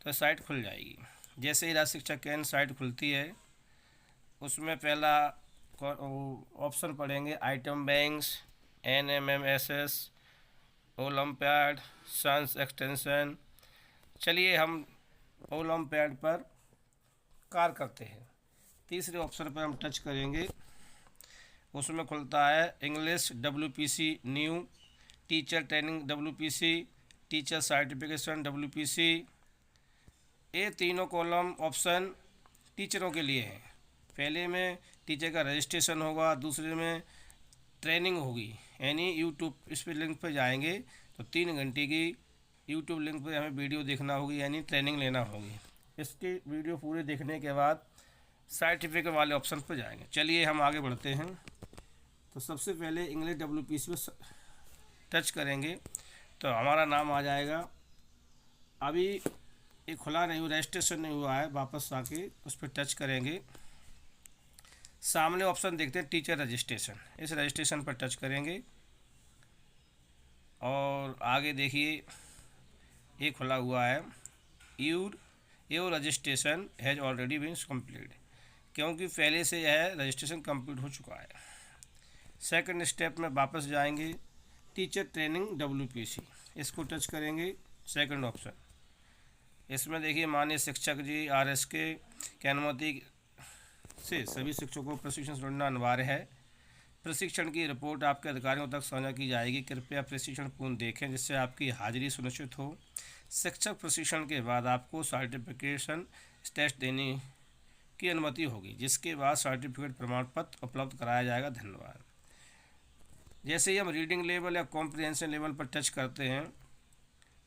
तो साइट खुल जाएगी। जैसे ही राज्य शिक्षा केंद्र साइट खुलती है, उसमें पहला ऑप्शन पढ़ेंगे item banks, NMMSS, olympiad, science extension. चलिए हम ओलम्पियाड पर कार्य करते हैं। तीसरे ऑप्शन पर हम टच करेंगे, उसमें खुलता है English WPC new, teacher training WPC, teacher certification WPC। ये तीनों कॉलम ऑप्शन टीचरों के लिए हैं। पहले में टीचर का रजिस्ट्रेशन होगा, दूसरे में ट्रेनिंग होगी, यानी यूट्यूब इस पर लिंक पर जाएंगे तो 3 घंटे की यूट्यूब लिंक पर हमें वीडियो देखना होगी, यानी ट्रेनिंग लेना होगी। इसके वीडियो पूरे देखने के बाद सर्टिफिकेट वाले ऑप्शन पर जाएंगे। चलिए हम आगे बढ़ते हैं। तो सबसे पहले इंग्लिश WPC पर टच करेंगे तो हमारा नाम आ जाएगा। अभी ये खुला नहीं हुआ, रजिस्ट्रेशन नहीं हुआ है, वापस आके उस पर टच करेंगे। सामने ऑप्शन देखते हैं टीचर रजिस्ट्रेशन, इस रजिस्ट्रेशन पर टच करेंगे और आगे देखिए ये खुला हुआ है, your registration has already been complete, क्योंकि पहले से यह रजिस्ट्रेशन कंप्लीट हो चुका है। सेकंड स्टेप में वापस जाएंगे, टीचर ट्रेनिंग WPC, इसको टच करेंगे। सेकंड ऑप्शन, इसमें देखिए माननीय शिक्षक जी RSK की अनुमति से सभी शिक्षकों को प्रशिक्षण जोड़ना अनिवार्य है। प्रशिक्षण की रिपोर्ट आपके अधिकारियों तक साझा की जाएगी। कृपया प्रशिक्षण पूर्ण देखें जिससे आपकी हाजिरी सुनिश्चित हो। शिक्षक प्रशिक्षण के बाद आपको सर्टिफिकेशन टेस्ट देने की अनुमति होगी, जिसके बाद सर्टिफिकेट प्रमाण पत्र उपलब्ध कराया जाएगा। धन्यवाद। जैसे ही हम रीडिंग लेवल या कॉम्प्रिहेंशन लेवल पर टच करते हैं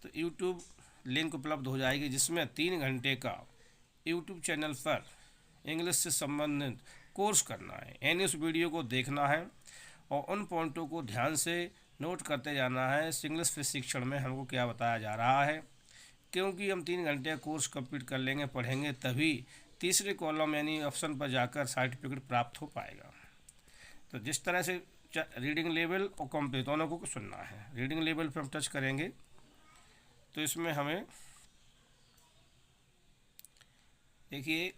तो यूट्यूब लिंक उपलब्ध हो जाएगी, जिसमें 3 घंटे का यूट्यूब चैनल पर इंग्लिश से संबंधित कोर्स करना है, यानी उस वीडियो को देखना है और उन पॉइंटों को ध्यान से नोट करते जाना है। इंग्लिश प्रशिक्षण में हमको क्या बताया जा रहा है, क्योंकि हम 3 घंटे का कोर्स कंप्लीट कर लेंगे, पढ़ेंगे, तभी तीसरे कॉलम यानी ऑप्शन पर जाकर सर्टिफिकेट प्राप्त हो पाएगा। तो जिस तरह से रीडिंग लेवल और कॉम्प्लीट दोनों को सुनना है। रीडिंग लेवल पर हम टच करेंगे तो इसमें हमें देखिए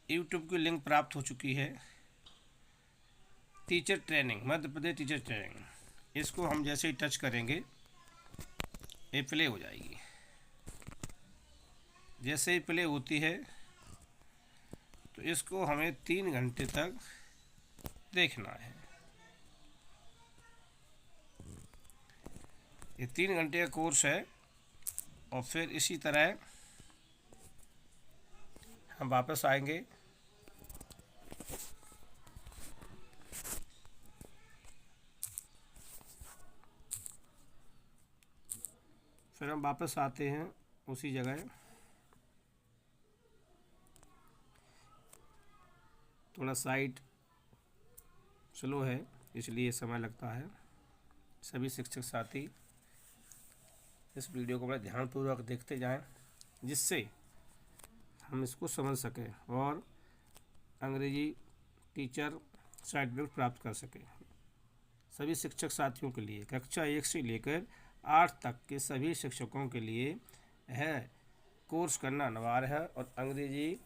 यूट्यूब की लिंक प्राप्त हो चुकी है, teacher training, Madhya Pradesh teacher training. इसको हम जैसे ही टच करेंगे ये प्ले हो जाएगी। जैसे ही प्ले होती है तो इसको हमें 3 घंटे तक देखना है। ये 3 घंटे का कोर्स है और फिर इसी तरह हम वापस आएंगे। फिर हम वापस आते हैं उसी जगह। थोड़ा साइट स्लो है इसलिए समय लगता है। सभी शिक्षक साथी इस वीडियो को बड़े ध्यानपूर्वक देखते जाएं, जिससे हम इसको समझ सकें और अंग्रेजी टीचर सर्टिफिकेट प्राप्त कर सकें। सभी शिक्षक साथियों के लिए कक्षा 1 से लेकर 8 तक के सभी शिक्षकों के लिए यह कोर्स करना अनिवार्य है और अंग्रेजी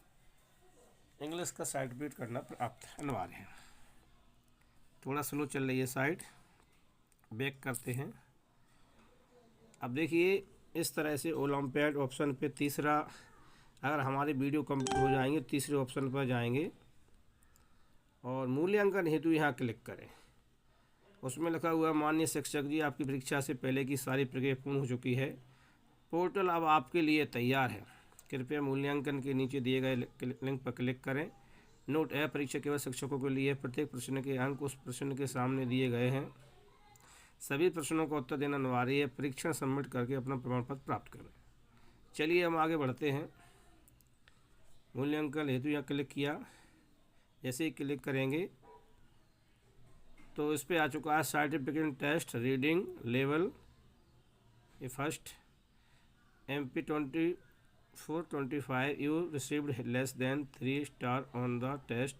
इंग्लिश का सर्टिफिकेट करना प्राप्त अनिवार्य है। थोड़ा स्लो चल रही है साइट, बैक करते हैं। अब देखिए इस तरह से ओलम्पियाड ऑप्शन पे तीसरा, अगर हमारी वीडियो कंप्लीट हो जाएंगे तीसरे ऑप्शन पर जाएंगे और मूल्यांकन हेतु यहाँ क्लिक करें। उसमें लिखा हुआ है माननीय शिक्षक जी आपकी परीक्षा से पहले की सारी प्रक्रिया पूर्ण हो चुकी है, पोर्टल अब आपके लिए तैयार है। कृपया मूल्यांकन के नीचे दिए गए लिंक पर क्लिक करें। नोट है परीक्षा केवल शिक्षकों के लिए, प्रत्येक प्रश्न के अंक उस प्रश्न के सामने दिए गए हैं। सभी प्रश्नों का उत्तर देना अनिवार्य है। परीक्षण सबमिट करके अपना प्रमाण पत्र प्राप्त करें। चलिए हम आगे बढ़ते हैं। मूल्यांकन हेतु यहाँ क्लिक किया, जैसे ही क्लिक करेंगे तो इस पर आ चुका है सर्टिफिकेट टेस्ट रीडिंग लेवल। ये first MP 24-25 you received less than 3 star on the test,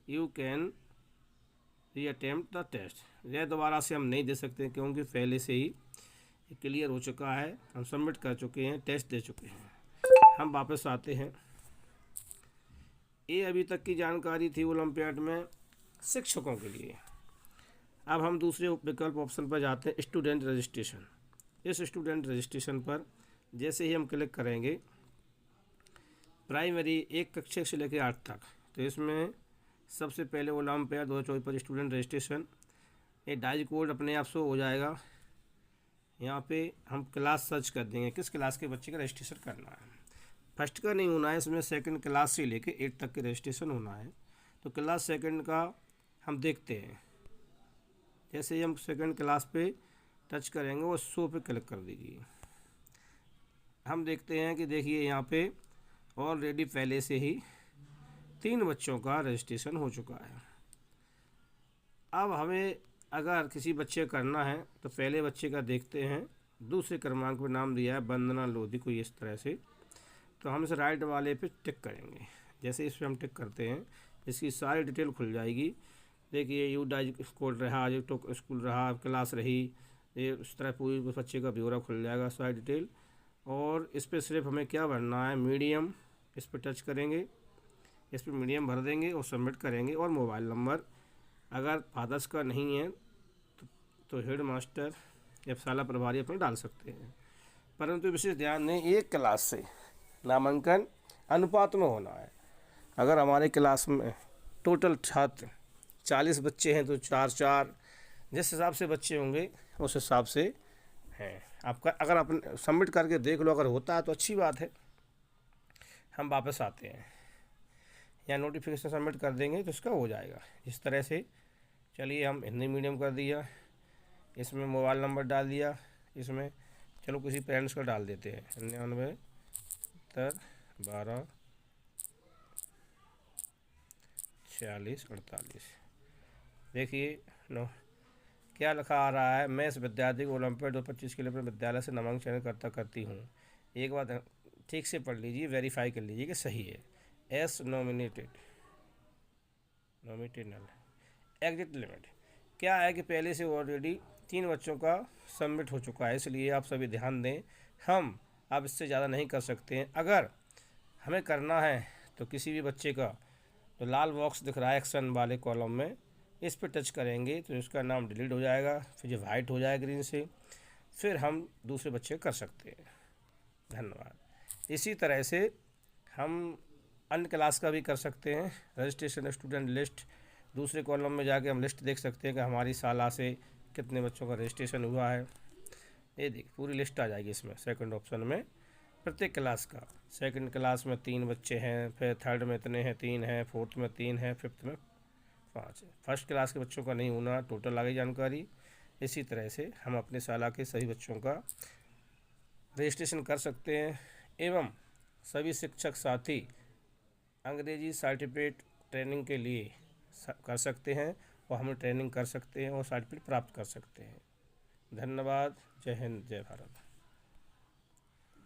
you can reattempt the test. यह दोबारा से हम नहीं दे सकते क्योंकि पहले से ही क्लियर हो चुका है, हम सबमिट कर चुके हैं, टेस्ट दे चुके हैं। हम वापस आते हैं। ये अभी तक की जानकारी थी ओलंपियाड में शिक्षकों के लिए। अब हम दूसरे विकल्प ऑप्शन पर जाते हैं, स्टूडेंट रजिस्ट्रेशन। इस स्टूडेंट रजिस्ट्रेशन पर जैसे ही हम क्लिक करेंगे, प्राइमरी 1 कक्षा से लेकर 8 तक, तो इसमें सबसे पहले ओलंपियाड 2024 पर स्टूडेंट रजिस्ट्रेशन, ये डाइज कोड अपने आप से हो जाएगा। यहाँ पे हम क्लास सर्च कर देंगे, किस क्लास के बच्चे का रजिस्ट्रेशन करना है। फर्स्ट का नहीं होना है, इसमें सेकंड क्लास से लेके 8 तक के रजिस्ट्रेशन होना है। तो क्लास सेकंड का हम देखते हैं। जैसे ही हम सेकंड क्लास पे टच करेंगे, वो शो पे क्लिक कर दीजिए। हम देखते हैं कि देखिए यहाँ पे ऑलरेडी पहले से ही 3 बच्चों का रजिस्ट्रेशन हो चुका है। अब हमें अगर किसी बच्चे करना है तो पहले बच्चे का देखते हैं। दूसरे क्रमांक पर नाम दिया है वंदना लोधी, कोई इस तरह से। तो हम इस राइट वाले पे टिक करेंगे। जैसे इस पर हम टिक करते हैं, इसकी सारी डिटेल खुल जाएगी। देखिए यू डाइज कोड रहा, जो तो स्कूल रहा, क्लास रही, ये उस तरह पूरी बच्चे का ब्यौरा खुल जाएगा, सारी डिटेल। और इस पर सिर्फ हमें क्या भरना है, मीडियम, इस पर टच करेंगे, इस पर मीडियम भर देंगे और सबमिट करेंगे। और मोबाइल नंबर अगर फादर्स का नहीं है तो हेड मास्टर या शाला प्रभारी अपने डाल सकते हैं। परंतु विशेष ध्यान दें, एक क्लास से नामांकन अनुपात में होना है। अगर हमारे क्लास में टोटल छात्र 40 बच्चे हैं तो 4-4, जिस हिसाब से बच्चे होंगे उस हिसाब से हैं। आपका अगर आप सबमिट करके देख लो, अगर होता है तो अच्छी बात है। हम वापस आते हैं, या नोटिफिकेशन सबमिट कर देंगे तो इसका हो जाएगा इस तरह से। चलिए हम हिंदी मीडियम कर दिया, इसमें मोबाइल नंबर डाल दिया, इसमें चलो किसी पेरेंट्स का डाल देते हैं, 99 12 46 48। देखिए नो क्या लिखा आ रहा है, मैं इस विद्यार्थी को ओलंपियाड 2025 के लिए अपने विद्यालय से नामांकन करती हूँ। एक बात ठीक से पढ़ लीजिए, वेरीफाई कर लीजिए कि सही है। एस नॉमिनेटेड एग्जिट लिमिट क्या है कि पहले से ऑलरेडी 3 बच्चों का सबमिट हो चुका है, इसलिए आप सभी ध्यान दें। हम अब इससे ज़्यादा नहीं कर सकते हैं। अगर हमें करना है तो किसी भी बच्चे का, तो लाल बॉक्स दिख रहा है एक्शन वाले कॉलम में, इस पर टच करेंगे तो उसका नाम डिलीट हो जाएगा, फिर जो वाइट हो जाएगा ग्रीन से, फिर हम दूसरे बच्चे कर सकते हैं। धन्यवाद। इसी तरह से हम अन्य क्लास का भी कर सकते हैं। रजिस्ट्रेशन स्टूडेंट लिस्ट, दूसरे कॉलम में जाके हम लिस्ट देख सकते हैं कि हमारी शाला से कितने बच्चों का रजिस्ट्रेशन हुआ है। ये देखिए पूरी लिस्ट आ जाएगी इसमें सेकंड ऑप्शन में, प्रत्येक क्लास का। सेकंड क्लास में 3 बच्चे हैं, फिर थर्ड में इतने हैं 3 हैं, फोर्थ में 3 हैं, फिफ्थ में 5 है। फर्स्ट क्लास के बच्चों का नहीं होना, टोटल आ गई जानकारी। इसी तरह से हम अपने शाला के सभी बच्चों का रजिस्ट्रेशन कर सकते हैं। एवं सभी शिक्षक साथी अंग्रेजी सर्टिफिकेट ट्रेनिंग के लिए कर सकते हैं, और हम ट्रेनिंग कर सकते हैं और सर्टिफिकेट प्राप्त कर सकते हैं। धन्यवाद। जय हिंद, जय भारत।